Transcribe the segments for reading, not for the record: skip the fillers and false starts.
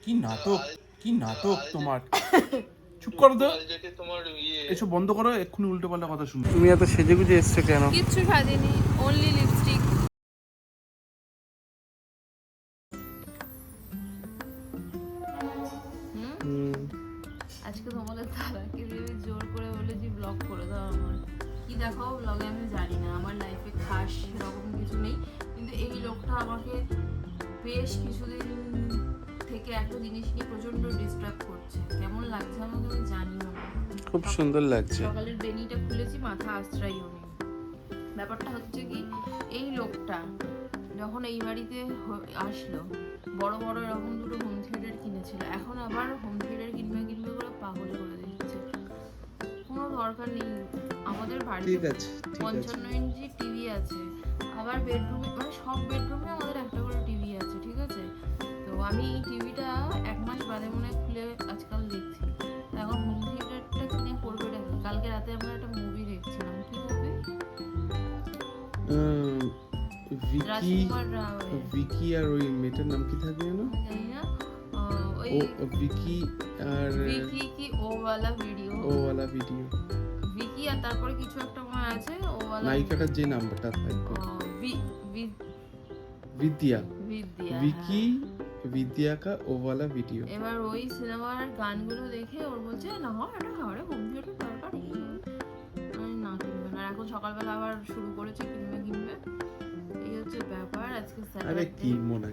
কি নাটক, কি নাটক তোমার! চুপ করো তো, এসব বন্ধ করো, এক্ষুনি উল্টো পাল্টা কথা শুনবো। তুমি এত সেজে গুজে এসছো কেন? কিচ্ছু সাজিনি, অনলি লিপস্টিক। আজকে তোমাদের দাদাকে দিয়ে জোর করে বলেছি ব্লগ করে দাও আমার। কি দেখাও ব্লগে আমি জানি না, আমার লাইফে খাস সেরকম কিছু নেই, কিন্তু এই লোকটা আমাকে বেশ কিছুদিন থেকে একটা জিনিস নিয়ে প্রচন্ড ডিস্টার্ব করছে। কেমন লাগছে আমাকে আমি জানিও না। খুব সুন্দর লাগছে। সকালের বেনিটা খুলেছি, মাথা আশ্রয়ও নেই। ব্যাপারটা হচ্ছে কি, এই লোকটা যখন এই বাড়িতে আসলো, বড় বড় এরকম দুটো হোম থিয়েটার কিনেছিল, এখন আবার হোম থিয়েটার কিনবে কিনবে করে পাগল করে দিচ্ছে। কোনো দরকার নেই। আমাদের বাড়িতে 55 ইঞ্চি টিভি আছে, আবার বেডরুমে, মানে সব বেডরুমে আমাদের একটা করে টিভি আছে, ঠিক আছে? তো আমি এই টিভিটা 1 মাস বাদে মনে খুলে আজকাল দেখছি। এখন হোম থিয়েটারটা কিনে করবে না। কালকে রাতে আমরা একটা মুভি দেখছিলাম। কি মুভি? ভিকি আর ওই মেয়েটার নাম কি থাকে জানো? জানি না। ওই ভিকি আর ভিকি কি ওওয়ালা ভিডিও, ভিকি আর তারপরে কিছু একটা মনে আছে, ওওয়ালা নায়িকাটার যে নামটা থাকবে বিদ্যা, ভিকি বিদ্যা কা ওওয়ালা ভিডিও। এবার ওই সিনেমার গানগুলো দেখে ওর বলছে না এটা খাবারে হোম থিয়েটার দরকার, আমি না কিনবে না। এখন সকালবেলা আবার শুরু করেছে কিনবে। এই হচ্ছে ব্যাপার। আজকে আরে কিনবো না,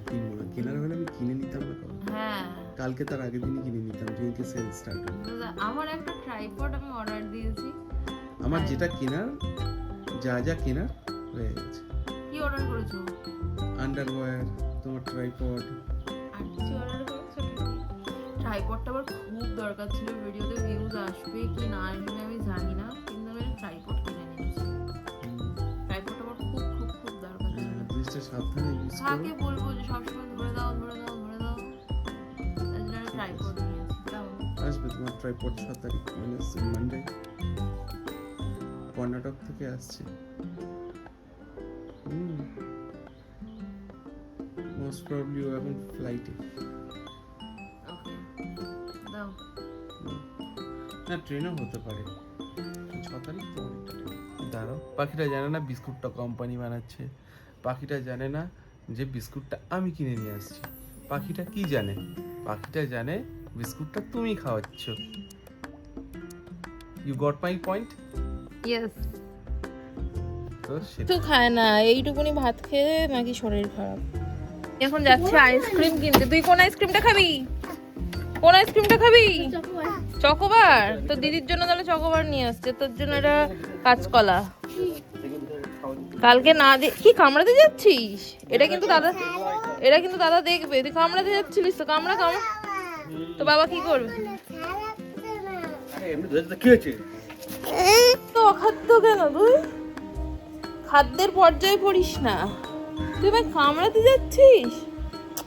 কেনার হলে আমি কিনে নিতাম না। হ্যাঁ, কালকে তার আগের দিনই কিনে নিতাম, যেদিনকে সেল স্টার্ট হবে। আমার একটা ট্রাইপড আমি অর্ডার দিয়েছি। আমার যেটা কেনার, যা কেনার হয়ে গেছে। কি অর্ডার করেছো? আন্ডারওয়্যার, তোমার ট্রাইপড। আর কিছু অর্ডার করেছো? ট্রাইপডটা আমার খুব দরকার ছিল, ভিডিওতে ভিউজ আসবে কি না আসবে আমি জানি না, কিন্তু আমি ট্রাইপড কিনে নিয়েছি। ট্রাইপডটা আমার খুব খুব খুব দরকার ছিল। জিনিসটা সাবধানে ইউজ করো। কাকে বলবো যে সবসময় ধরে দাও তাই জন্য ট্রাইপড নিয়েছি। দাও আসবে তোমার ট্রাইপড 7 তারিখ, মানে মানডে, কর্ণাটক থেকে আসছে। মোস্ট প্রবাবলি ও এখন ফ্লাইটে। ওকে দাও। না, ট্রেনও হতে পারে। 6 তারিখ তো অনেকটা দাঁড়াও। পাখিটা জানে না বিস্কুটটা কোম্পানি বানাচ্ছে, পাখিটা জানে না যে বিস্কুটটা আমি কিনে নিয়ে আসছি। পাখিটা কি জানে? পাখিটা জানে বিস্কুটটা তুমি খাওয়াচ্ছ। You got my point? Yes. তো তো খায় না, এইটুকুনি ভাত খেয়ে নাকি শরীর খারাপ। এখন যাচ্ছে আইসক্রিম কিনতে। তুই কোন আইসক্রিমটা খাবি? চকোবার। তো দিদির জন্য তাহলে চকোবার নিয়ে আসছে, তোর জন্য এটা কাঁচকলা। কালকে না কি কামড়াতে যাচ্ছিস? এটা কিন্তু দাদা দেখবে। তুই কামড়াতে যাচ্ছিলিস তো, কামড়া। তো বাবা কি করবে? তো অখাদ্য কেন তুই? খাদ্যের পর্যায়ে পড়িস না। তুই ভাই কামড়াতে যাচ্ছিস।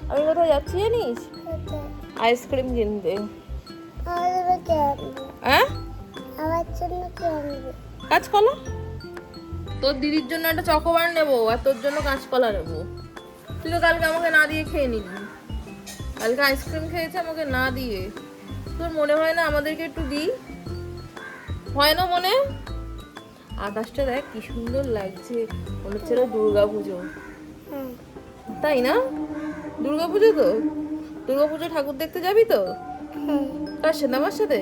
আমি কোথায় যাচ্ছি জানিস? আইসক্রিম কিনতে। হ্যাঁ, কাঁচকলা। তোর দিদির জন্য একটা চকোবার নেবো আর তোর জন্য কাঁচকলা নেবো। তুই তো কালকে আমাকে না দিয়ে খেয়ে নিবি। কালকে আইসক্রিম খেয়েছে আমাকে না দিয়ে। তোর মনে হয় না আমাদেরকে একটু দিই? হয় না মনে? আকাশটা দেখ কি সুন্দর লাগছে, মনে হচ্ছে দুর্গা পুজো। তাই না? দুর্গা পুজো তো, দুর্গা পুজো ঠাকুর দেখতে যাবি তো? কার সাথে? আমার সাথে?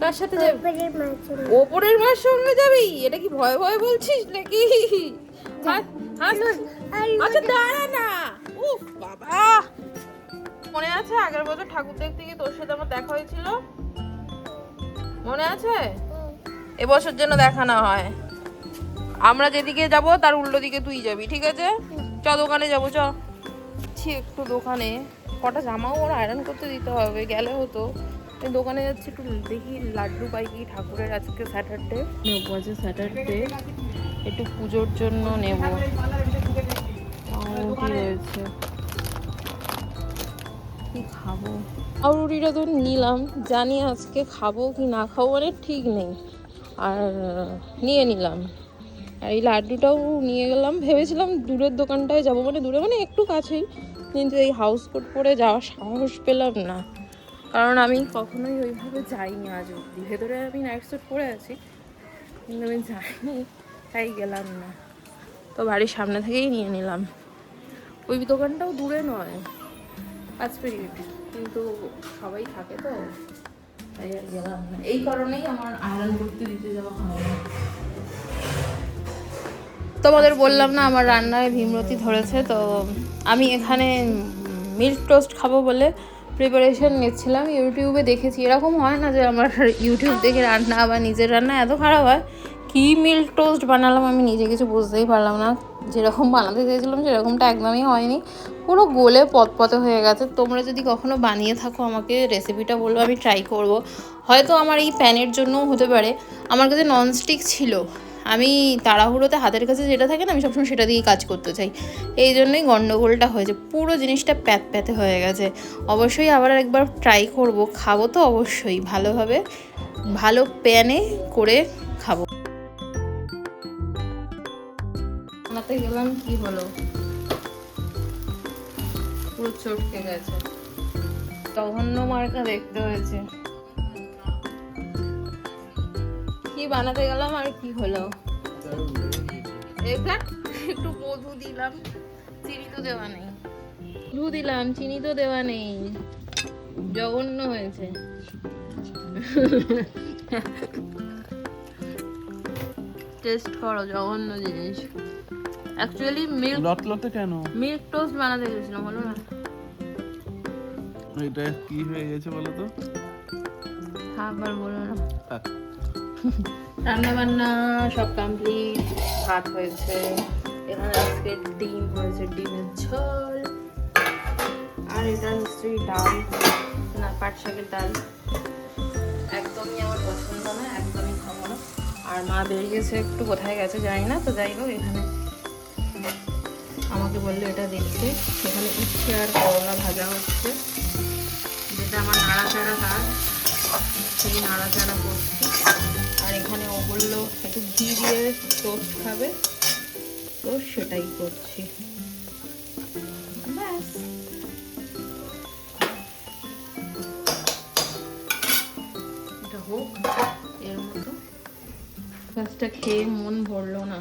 কার সাথে যাবি? ওপরের মার সঙ্গে যাবি? এটা কি ভয় ভয় বলছিস নাকি? আচ্ছা দাঁড়া না। উফ বাবা, মনে আছে আগের বছর ঠাকুর দেখতে গিয়ে তোর সাথে আমার দেখা হয়েছিল? মনে আছে? এবছর জন্য দেখা না হয়। আমরা যেদিকে যাব তার উল্টো দিকে তুই যাবি, ঠিক আছে? চ দোকানে যাবো, চ একটু দোকানে কটা জামাও ওর আয়রন করতে দিতে হবে, গেলে হতো। দোকানে যাচ্ছি, একটু দেখি লাড্ডু পাই কি ঠাকুরের। আজকে স্যাটারডে, স্যাটারডে একটু পুজোর জন্য নেব। হয়েছে কি খাবো? পাউরুটিটা তো নিলাম, জানি আজকে খাবো কি না খাবো মানে ঠিক নেই, আর নিয়ে নিলাম আর এই লাড্ডুটাও নিয়ে গেলাম, ভেবেছিলাম দূরের দোকানটায় যাবো, মানে দূরে মানে একটু কাছেই, কিন্তু এই হাউস কোট পরে যাওয়ার সাহস পেলাম না, কারণ আমি কখনোই ওইভাবে যাইনি আজ অব্দি। ভেতরে আমি নাইট স্যুট পরে আছি কিন্তু আমি যাইনি, তাই গেলাম না। তো বাড়ির সামনে থেকেই নিয়ে নিলাম। ওই দোকানটাও দূরে নয়, 5 মিনিট, কিন্তু সবাই থাকে তো তাই আর গেলাম না। এই কারণেই আমার আয়রন করতে দিতে যাওয়া হয় না। তোমাদের বললাম না আমার রান্নায় ভীমরতি ধরেছে, তো আমি এখানে মিল্ক টোস্ট খাবো বলে প্রিপারেশন নিচ্ছিলাম। ইউটিউবে দেখেছি, এরকম হয় না যে আমার ইউটিউব দেখে রান্না বা নিজের রান্না এত খারাপ হয়। কী মিল্ক টোস্ট বানালাম আমি নিজে কিছু বুঝতেই পারলাম না, যেরকম বানাতে চেয়েছিলাম সেরকমটা একদমই হয়নি, পুরো গলে পতপতে হয়ে গেছে। তোমরা যদি কখনো বানিয়ে থাকো আমাকে রেসিপিটা বলবো, আমি ট্রাই করব। হয়তো আমার এই প্যানের জন্যও হতে পারে। আমার কাছে ননস্টিক ছিল, আমি তাড়াহুড়োতে হাতের কাছে যেটা থাকে না আমি সবসময় সেটা দিয়েই কাজ করতে চাই, এই জন্যই গন্ডগোলটা হয়েছে, পুরো জিনিসটা প্যাতে হয়ে গেছে। অবশ্যই আবার একবার ট্রাই করব, খাবো তো অবশ্যই ভালোভাবে, ভালো প্যানে করে খাবো। বানাতে গেলাম, কি হলো, পুরো চটকে গেছে, জঘন্য মার্কা দেখতে হয়েছে। কি বানাতে গেলাম আর কি হলো, একটু মধু দিলাম, চিনি তো দেওয়া নেই, মধু দিলাম চিনি তো দেওয়া নেই, জঘন্য হয়েছে। টেস্ট করো, জঘন্য জিনিস। অ্যাকচুয়ালি লটলটে কেন? মিল্ক টোস্ট বানাতে গেছিলাম, হলো না। এটা কি হয়ে গেছে বলো তো? খাবার বলো না। থাক। রান্না বান্না সব কমপ্লিট, ভাত হয়েছে, এখানে আজকে ডিম হয়েছে, ডিমের ঝোল, আর এটা নিশ্চয়ই ডাল, না পাট শাকের ডাল, একদমই আমার পছন্দ না, একদমই খাবো না। আর মা বেরিয়েছে একটু, কোথায় গেছে জানি না, তো যাই হোক এখানে আমাকে বললো এটা দেখতে, সেখানে উচ্ছে আর করলা ভাজা হচ্ছে, যেটা আমার নাড়াচাড়া কাজ, সেই নাড়াচাড়া করছি। আর এখানে ও বললো একটু ঘি দিয়ে টোস্ট খাবে, তো সেটাই করছি, ব্যাস। এটা হোক এর মতো, গাছটা খেয়ে মন ভরলো না।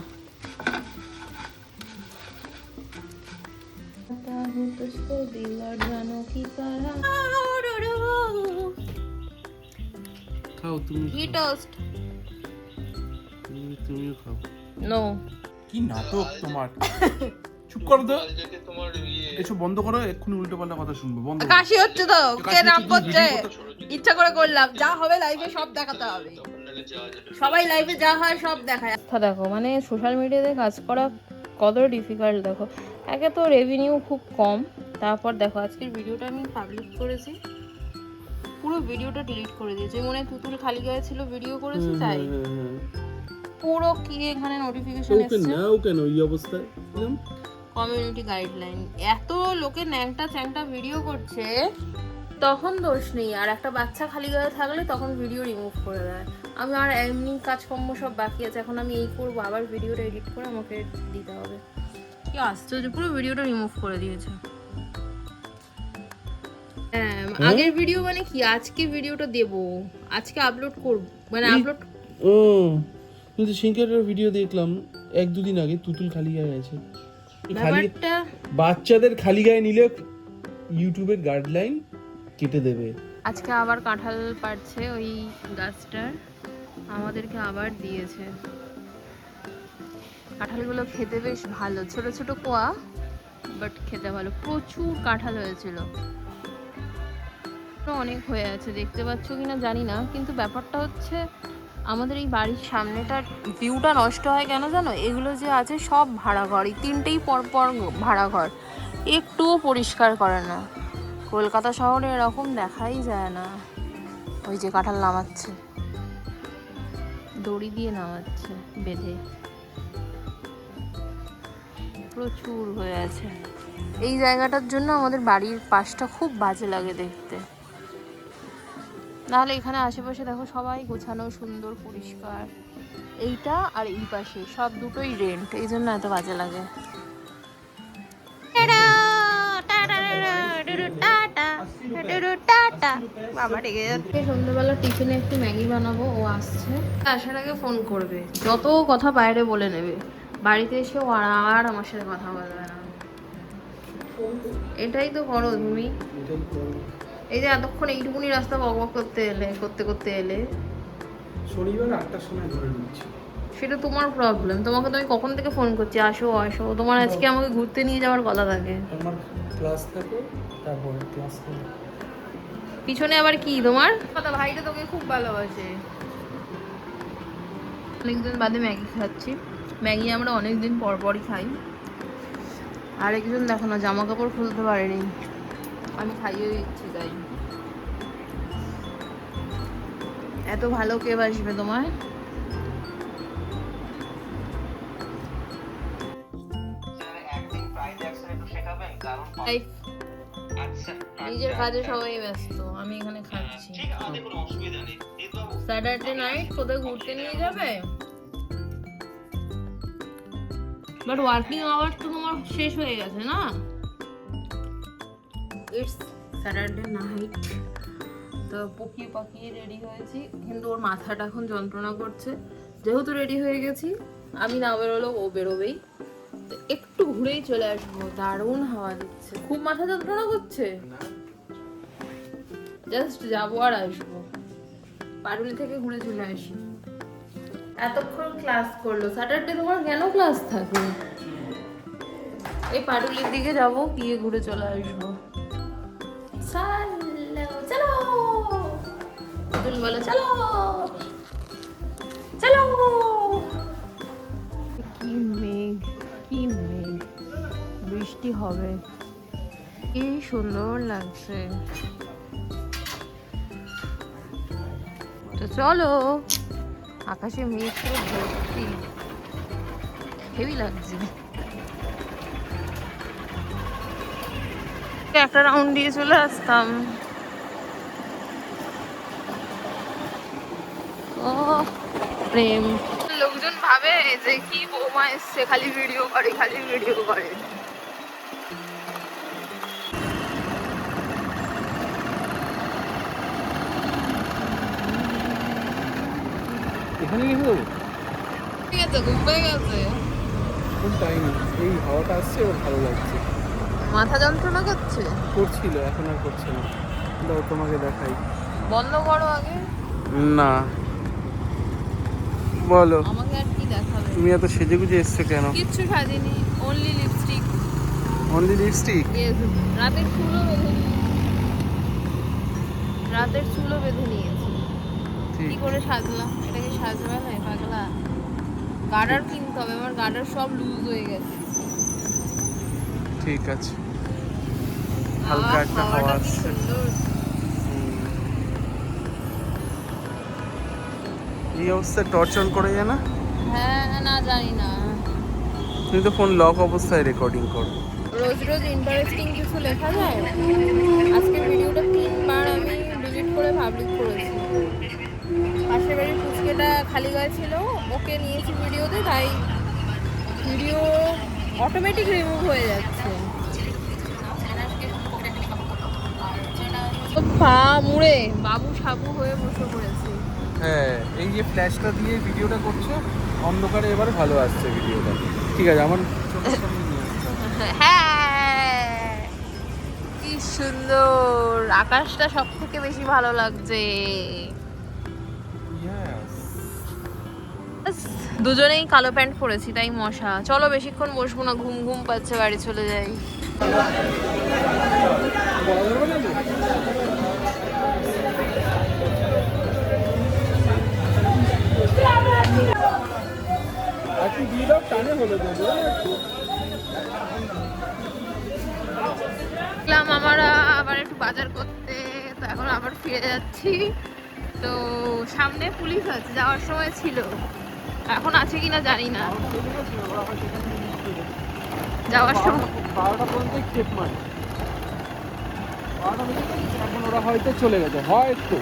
খাও তুমি, ঘি টোস্ট তুমিও খাও। নো, কি নাটক তোমার! চুপ করো তো, এসব বন্ধ করো, এক্ষুনি উল্টো পাল্টা কথা শুনবো, বন্ধ করো। কাশি হচ্ছে তো, কে নাম করছে, ইচ্ছা করে করলাম, যা হবে লাইভে সব দেখাতে হবে, সবাই লাইভে যা হয় সব দেখায়। দেখো মানে সোশ্যাল মিডিয়াতে কাজ করা কত ডিফিকাল্ট, দেখো একে তো রেভিনিউ খুব কম, তারপর দেখো আজকের ভিডিওটা আমি পাবলিক করেছি, পুরো ভিডিওটা ডিলিট করে দিয়েছি, মনে হয় তুতুল খালি গায়ে ছিল ভিডিও করেছি তাই, পুরো কি এখানে নোটিফিকেশন এসেছে, নাও কেন এই অবস্থায়? কমিউনিটি গাইডলাইন, এত লোকে ন্যাংটা চ্যাংটা ভিডিও করছে তখন দোষ নেই, আর একটা বাচ্চা খালি গায়ে থাকলে তখন ভিডিও রিমুভ করে দেয়। আমি আর এমনি কাজকর্ম সব বাকি আছে, এখন আমি এই করবো, আবার ভিডিওটা এডিট করে আমাকে দিতে হবে, কি আশ্চর্য, পুরো ভিডিওটা রিমুভ করে দিয়েছে। হ্যাঁ, আগের ভিডিও মানে কি, আজকে ভিডিওটা দেবো, আজকে আপলোড করব, মানে আপলোড। ও, কিন্তু সিংকের ভিডিও দেখলাম 1-2 দিন আগে, তুতুল খালি গায়ে আছে। ব্যাপারটা বাচ্চাদের খালি গায়ে নিলে ইউটিউবের গাইডলাইন কেটে দেবে। আজকে আবার কাঁঠাল পাড়ছে ওই গাছটার, আমাদেরকে আবার দিয়েছে। কাঁঠালগুলো খেতে বেশ ভালো, ছোট ছোট কোয়া, বাট খেতে ভালো, প্রচুর কাঁঠাল হয়েছিল, অনেক হয়ে আছে, দেখতে পাচ্ছ কিনা জানি না, কিন্তু ব্যাপারটা হচ্ছে আমাদের এই বাড়ির সামনেটার ভিউটা নষ্ট হয় কেন জানো, এগুলো যে আছে সব ভাড়া ঘর, এই 3টেই পরপর ভাড়া ঘর, একটুও পরিষ্কার করে না। কলকাতা শহরে এরকম দেখাই যায় না। ওই যে কাঁঠাল নামাচ্ছে, দড়ি দিয়ে নামাচ্ছে বেঁধে, প্রচুর হয়ে আছে। এই জায়গাটার জন্য আমাদের বাড়ির পাশটা খুব বাজে লাগে দেখতে, নাহলে এখানে আশেপাশে দেখো সবাই গোছানো, সুন্দর, পরিষ্কার, এইটা আর এই পাশে সব দুটোই রেন্ট, এই জন্য এত বাজে লাগে। বাবা রেগে যাচ্ছে। সন্ধ্যেবেলা টিফিনে একটু ম্যাগি বানাবো, ও আসছে, আসার আগে ফোন করবে, যত কথা বাইরে বলে নেবে, বাড়িতে এসে ও আর আমার সাথে কথা বলবে না। এটাই তো করো তুমি। এই যে এতক্ষণ এইটুকুনি রাস্তা বকবক করতে এলে শনিবার 8টার সময় ধরে নিচ্ছি। সেটা তোমার প্রবলেম। তোমাকে তো আমি কখন থেকে ফোন করছি আসো আসো, তোমার আজকে আমাকে ঘুরতে নিয়ে যাওয়ার কথা থাকে। আমার ক্লাস থাকে, তারপরে ক্লাস করে পিছনে আবার কি তোমার কথা? ভাইটা তোকে খুব ভালোবাসে। অনেকদিন বাদে ম্যাগি খাচ্ছি। ম্যাগি আমরা অনেকদিন পর পরই খাই। আর একজন দেখো না জামা কাপড় খুলতে পারেনি, আমি খাইয়ে দিচ্ছি। তাই এত ভালো কে বাসবে তোমায়? নিজের কাজে সবাই ব্যস্ত, আমি এখানে খাচ্ছি। স্যাটারডে নাইট কোথায় ঘুরতে নিয়ে যাবে? বাট ওয়ার্কিং আওয়ার তো তোমার শেষ হয়ে গেছে না? It's Saturday night. তো পাকিয়ে রেডি হয়েছি, কিন্তু ওর মাথাটা এখন যন্ত্রণা করছে। যেহেতু রেডি হয়ে গেছি, আমি না বেরোলেও ও বেরোবেই। তো একটু ঘুরেই চলে আসবো, দারুণ হাওয়া দিচ্ছে। খুব মাথা যন্ত্রণা করছে, জাস্ট যাবো আর আসবো। পারুলি থেকে ঘুরে চলে আসি। এতক্ষণ ক্লাস করলো, স্যাটারডে তোমার কেন ক্লাস থাকে? এই পারুলির দিকে যাবো, গিয়ে ঘুরে চলে আসবো। চলো বলো চলো চলো। কি মেঘ, কি মেঘ, বৃষ্টি হবে, কি সুন্দর লাগছে। তো চলো, আকাশে মেঘ পুরো ভর্তি, হেভি লাগছে। একটা রাউন্ড দিয়ে চলে আসতাম। ও প্রেম। লোকজন ভাবে যে কি বৌমা এসছে, খালি ভিডিও করে খালি ভিডিও করে। এখানে লিখে দেবো। ঠিক আছে, ঘুম পেয়ে গেছে। কোন টাইম এই হাওয়াটা আসছে, ওর ভালো লাগছে। মাথা যন্ত্রণা করছে, করছিল, এখন আর করছে না। দাও তোমাকে দেখাই। বন্ধ করো আগে। না বলো, আমাকে আর কি দেখাবে? তুমি এত সেজেগুজে এসছো কেন? কিচ্ছু সাজিনি, অনলি লিপস্টিক। Only lipstick? রাতের চুলও বেঁধে নিয়েছি। কি করে সাজলাম? এটাকে সাজবে না পাগলা? গার্ডার কিনতে হবে, আমার গার্ডার সব লুজ হয়ে গেছে। ঠিক আছে, হালকা একটা হাওয়া আসছে। এই অবস্থায় টর্চ অন করা যায় না? হ্যাঁ না, জানি না। তুমি তো ফোন লক অবস্থায় রেকর্ডিং করো। রোজ রোজ ইন্টারেস্টিং কিছু লেখা যায়? আজকে ভিডিওটা 3বার আমি ডিলিট করে পাবলিক করেছি। পাশের বাড়ির পুচকেটা খালি গায়ে ছিল, ওকে নিয়েছি ভিডিওতে, তাই ভিডিও অটোমেটিক রিমুভ হয়ে যাচ্ছে। পা মুড়ে বাবু সাবু হয়ে বসে পড়েছে। হ্যাঁ, এই যে ফ্ল্যাশটা দিয়ে ভিডিওটা করছো, অন্ধকারে এবারে ভালো আসছে ভিডিওটা। ঠিক আছে, আমার চোখের সামনে নিয়ে আসতে হবে। হ্যাঁ, কি সুন্দর আকাশটা, সব থেকে বেশি ভালো লাগছে। Yes. দুজনেই কালো প্যান্ট পরেছি, তাই মশা। চলো বেশিক্ষণ বসবো না, ঘুম ঘুম পাচ্ছে, বাড়ি চলে যাই। আমরা আবার একটু বাজার করতে, তো এখন আবার ফিরে যাচ্ছি। তো সামনে পুলিশ আছে, যাওয়ার সময় ছিল, এখন আছে কিনা জানি না। যাওয়ার সময় 12টা পর্যন্ত চেক মারে, 12টা বেজে গেছে, এখন ওরা হয়তো চলে গেছে, হয়তো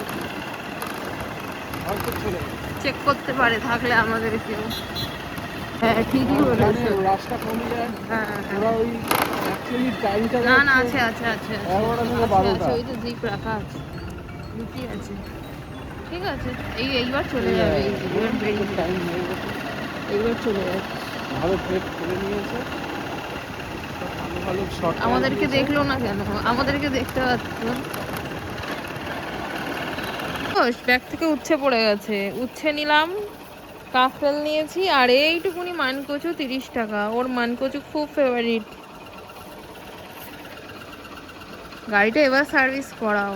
চলে গেছে। চেক করতে পারে থাকলে আমাদেরকেও। হ্যাঁ ঠিকই বলেছো। রাস্তা কমে যায়, হ্যাঁ হ্যাঁ। ওরা ওই অ্যাকচুয়ালি টাইমটা না না আছে আছে আছে আছে 11টা থেকে আছে 12টা। আছে, ওই তো জিপ রাখা আছে, লুকিয়ে আছে। ঠিক আছে, এইবার চলে যাবে, এইবার বেরিয়ে যাবে, টাইম হয়ে গেছে, এইবার চলে যাবে। ভালো ব্রেক করে নিয়েছে, ভালো ভালো শর্ট আমাদেরকে দেখলো না কেন? আমাদেরকে দেখতে পাচ্ছ। ব্যাগ থেকে উচ্ছে পড়ে গেছে, উচ্ছে নিলাম, কাফেল নিয়েছি, আর এইটুকুনি মানকচু 30 টাকা। ওর মানকচু খুব ফেভারিট। গাড়িটা এবার সার্ভিস করাও।